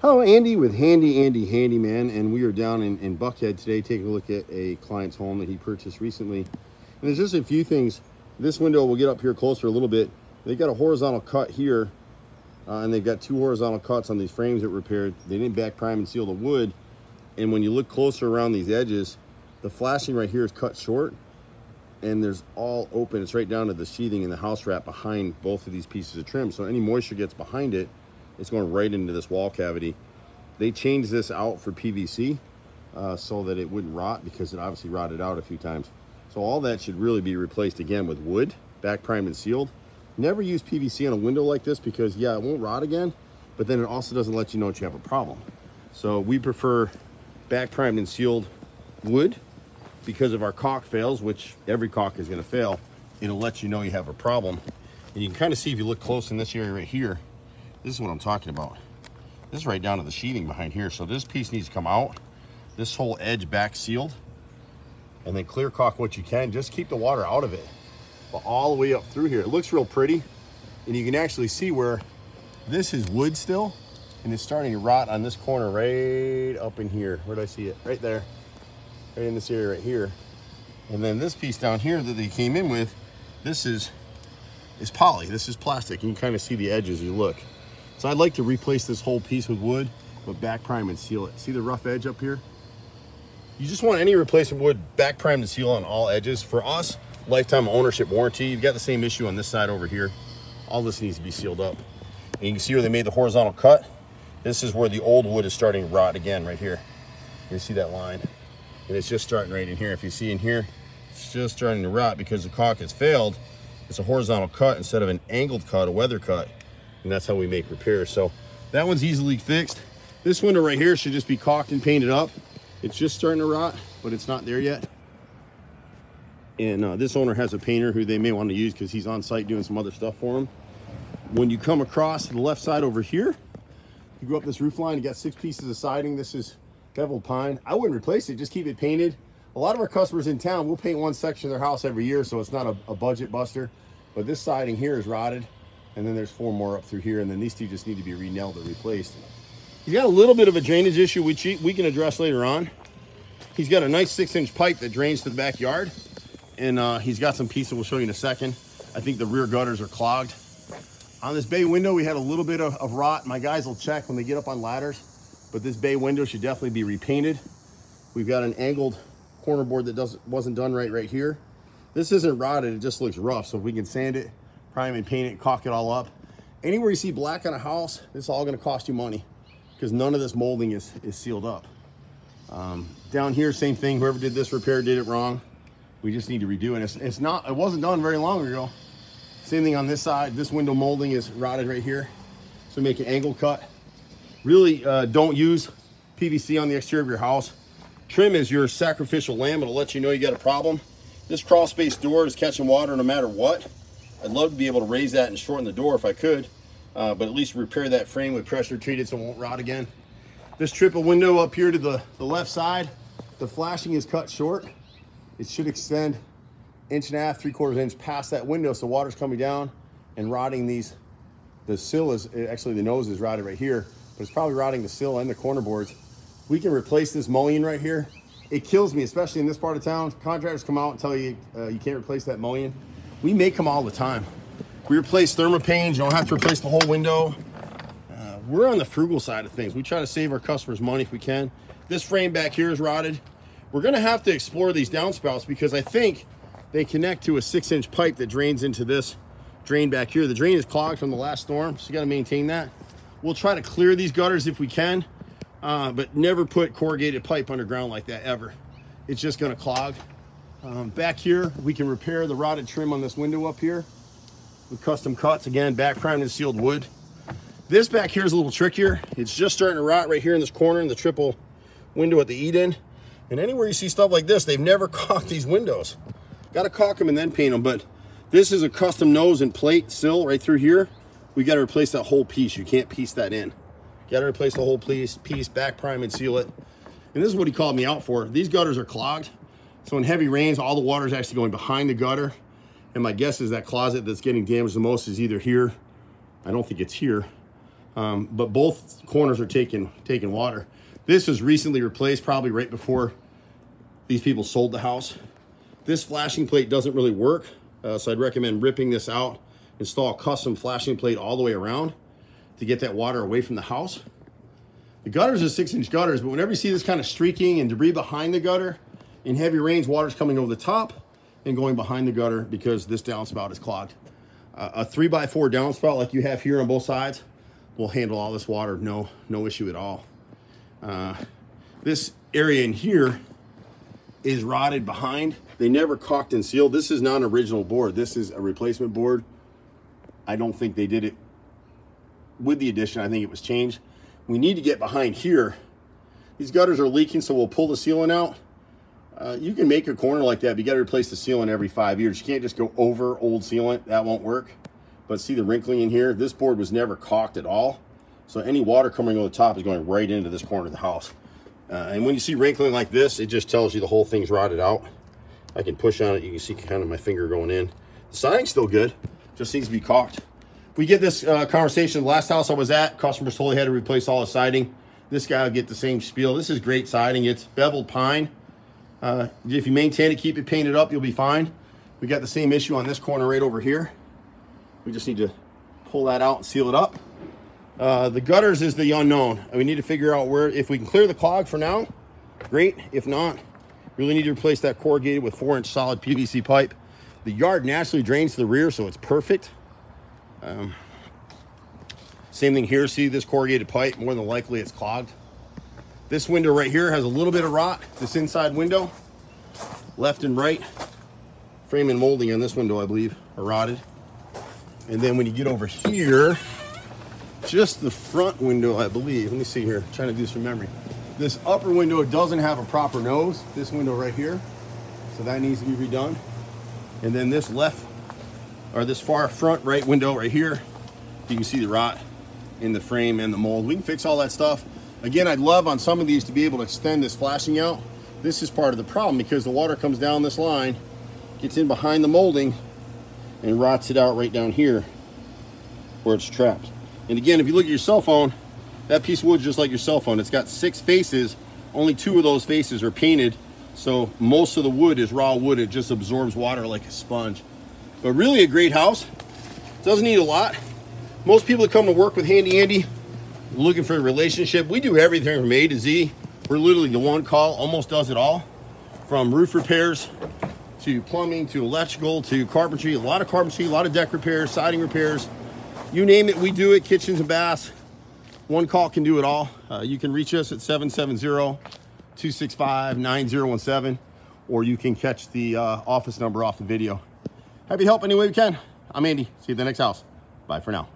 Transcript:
Hello, Andy with Handy Andy Handyman, and we are down in Buckhead today taking a look at a client's home that he purchased recently. And there's just a few things. This window, we'll get up here closer a little bit. They got a horizontal cut here, and they've got two horizontal cuts on these frames that were repaired. They didn't back prime and seal the wood, and when you look closer around these edges, the flashing right here is cut short, and there's all open. It's right down to the sheathing and the house wrap behind both of these pieces of trim. So any moisture gets behind it, it's going right into this wall cavity. They changed this out for PVC so that it wouldn't rot, because it obviously rotted out a few times. So all that should really be replaced again with wood, back primed and sealed. Never use PVC on a window like this because, yeah, it won't rot again, but then it also doesn't let you know that you have a problem. So we prefer back primed and sealed wood because of our caulk fails, which every caulk is going to fail. It'll let you know you have a problem. And you can kind of see if you look close in this area right here. This is what I'm talking about. This is right down to the sheathing behind here. So this piece needs to come out. This whole edge back sealed. And then clear caulk what you can. Just keep the water out of it. But all the way up through here. It looks real pretty. And you can actually see where this is wood still. And it's starting to rot on this corner right up in here. Where did I see it? Right there. Right in this area right here. And then this piece down here that they came in with, this is poly. This is plastic. You can kind of see the edges as you look. So I'd like to replace this whole piece with wood, but back prime and seal it. See the rough edge up here? You just want any replacement wood back prime and seal on all edges. For us, lifetime ownership warranty. You've got the same issue on this side over here. All this needs to be sealed up. And you can see where they made the horizontal cut. This is where the old wood is starting to rot again right here. You see that line? And it's just starting right in here. If you see in here, it's just starting to rot because the caulk has failed. It's a horizontal cut instead of an angled cut, a weather cut. And that's how we make repairs. So that one's easily fixed. This window right here should just be caulked and painted up. It's just starting to rot, but it's not there yet. And this owner has a painter who they may want to use because he's on site doing some other stuff for him. When you come across to the left side over here, you go up this roof line, you got 6 pieces of siding. This is beveled pine. I wouldn't replace it, just keep it painted. A lot of our customers in town will paint one section of their house every year, so it's not a budget buster. But this siding here is rotted. And then there's 4 more up through here, and then these 2 just need to be re-nailed or replaced. He's got a little bit of a drainage issue which we can address later on. He's got a nice 6-inch pipe that drains to the backyard, and he's got some pieces we'll show you in a second. I think the rear gutters are clogged. On this bay window, we had a little bit of rot. My guys will check when they get up on ladders, but this bay window should definitely be repainted. We've got an angled corner board that wasn't done right here. This isn't rotted, it just looks rough, so if we can sand it, prime and paint it, caulk it all up. Anywhere you see black on a house, this is all going to cost you money because none of this molding is sealed up. Down here, same thing. Whoever did this repair did it wrong. We just need to redo it. It wasn't done very long ago. Same thing on this side. This window molding is rotted right here. So make an angle cut. Really don't use PVC on the exterior of your house. Trim is your sacrificial lamb. It'll let you know you got a problem. This crawl space door is catching water no matter what. I'd love to be able to raise that and shorten the door if I could, but at least repair that frame with pressure treated so it won't rot again. This triple window up here to the left side, the flashing is cut short. It should extend 1.5 to 3/4 inch past that window, so water's coming down and rotting these. The sill is, actually the nose is rotted right here, but it's probably rotting the sill and the corner boards. We can replace this mullion right here. It kills me, especially in this part of town. Contractors come out and tell you you can't replace that mullion. We make them all the time. We replace thermopanes. You don't have to replace the whole window. We're on the frugal side of things. We try to save our customers money if we can. This frame back here is rotted. We're gonna have to explore these downspouts because I think they connect to a 6-inch pipe that drains into this drain back here. The drain is clogged from the last storm, so you gotta maintain that. We'll try to clear these gutters if we can, but never put corrugated pipe underground like that ever. It's just gonna clog. Back here, we can repair the rotted trim on this window up here with custom cuts. Again, back primed and sealed wood. This back here is a little trickier. It's just starting to rot right here in this corner in the triple window at the eat-in. And anywhere you see stuff like this, they've never caulked these windows. Got to caulk them and then paint them, but this is a custom nose and plate sill right through here. We got to replace that whole piece. You can't piece that in. Got to replace the whole piece, back prime and seal it. And this is what he called me out for. These gutters are clogged. So in heavy rains, all the water is actually going behind the gutter. And my guess is that closet that's getting damaged the most is either here. I don't think it's here. but both corners are taking water. This was recently replaced, probably right before these people sold the house. This flashing plate doesn't really work, so I'd recommend ripping this out, install a custom flashing plate all the way around to get that water away from the house. The gutters are 6-inch gutters, but whenever you see this kind of streaking and debris behind the gutter, in heavy rains, water's coming over the top and going behind the gutter because this downspout is clogged. A 3x4 downspout like you have here on both sides will handle all this water, no issue at all. This area in here is rotted behind. They never caulked and sealed. This is not an original board. This is a replacement board. I don't think they did it with the addition. I think it was changed. We need to get behind here. These gutters are leaking, so we'll pull the sealant out. You can make a corner like that, but you got to replace the sealant every 5 years. You can't just go over old sealant. That won't work. But see the wrinkling in here? This board was never caulked at all. So any water coming over the top is going right into this corner of the house. And when you see wrinkling like this, it just tells you the whole thing's rotted out. I can push on it. You can see kind of my finger going in. The siding's still good. Just needs to be caulked. We get this conversation. The last house I was at, customers told he had to replace all the siding. This guy will get the same spiel. This is great siding. It's beveled pine. If you maintain it, keep it painted up, you'll be fine. We got the same issue on this corner right over here. We just need to pull that out and seal it up. The gutters is the unknown. We need to figure out where, if we can clear the clog for now, great. If not, really need to replace that corrugated with 4-inch solid PVC pipe. The yard naturally drains to the rear, so it's perfect. Same thing here. See this corrugated pipe? More than likely it's clogged. This window right here has a little bit of rot. This inside window, left and right, frame and molding on this window, I believe, are rotted. And then when you get over here, just the front window, I believe. Let me see here. I'm trying to do this from memory. This upper window doesn't have a proper nose. This window right here. So that needs to be redone. And then this left, or this far front right window right here, you can see the rot in the frame and the mold. We can fix all that stuff. Again, I'd love on some of these to be able to extend this flashing out. This is part of the problem because the water comes down this line, gets in behind the molding, and rots it out right down here where it's trapped. And again, if you look at your cell phone, that piece of wood is just like your cell phone. It's got 6 faces. Only 2 of those faces are painted. So most of the wood is raw wood. It just absorbs water like a sponge. But really a great house. Doesn't need a lot. Most people that come to work with Handy Andy looking for a relationship. We do everything from A to Z. We're literally the one call, almost does it all. From roof repairs to plumbing to electrical to carpentry. A lot of carpentry, a lot of deck repairs, siding repairs. You name it, we do it. Kitchens and baths. One call can do it all. You can reach us at 770-265-9017, or you can catch the office number off the video. Happy to help any way we can. I'm Andy. See you at the next house. Bye for now.